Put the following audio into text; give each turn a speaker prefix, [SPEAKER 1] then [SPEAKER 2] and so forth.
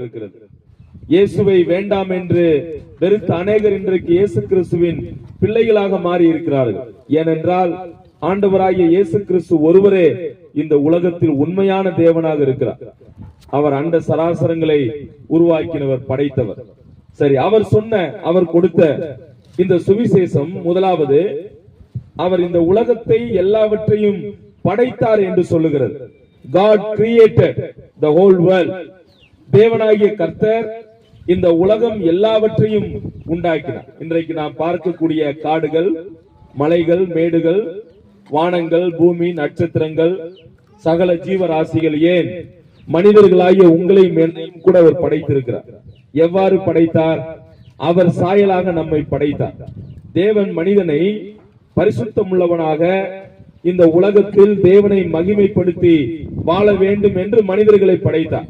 [SPEAKER 1] இருக்கிறது. இயேசுவை வேண்டாம் என்று வெறுத்த அநேகர் இன்றைக்கு இயேசு கிறிஸ்துவின் பிள்ளைகளாக மாறி இருக்கிறார்கள். ஏனென்றால் ஆண்டவராகிய இயேசு கிறிஸ்து ஒருவரே இந்த உலகத்தில் உண்மையான தேவனாக இருக்கிறார். அவர் அண்ட சராசரங்களை உருவாக்கினவர், படைத்தவர். சரி, அவர் கொடுத்த இந்த சுவிசேஷம் முதலாவது, அவர் இந்த உலகத்தை எல்லாவற்றையும் படைத்தார் என்று சொல்லுகிறது. God created the whole world. தேவனாகிய கர்த்தர் இந்த உலகம் எல்லாவற்றையும் உண்டாக்கினார். இன்றைக்கு நாம் பார்க்கக்கூடிய காடுகள், மலைகள், மேடுகள், வானங்கள், பூமி, நட்சத்திரங்கள், சகல ஜீவராசிகள், ஏன் மனிதர்களாகிய உங்களையும் என்னையும் கூட அவர் படைத்திருக்கிறார். எவ்வாறு படைத்தார்? அவர் சாயலாக நம்மை படைத்தார். தேவன் மனிதனை பரிசுத்தம் உள்ளவனாக இந்த உலகத்தில் தேவனை மகிமைப்படுத்தி வாழ வேண்டும் என்று மனிதர்களை படைத்தார்.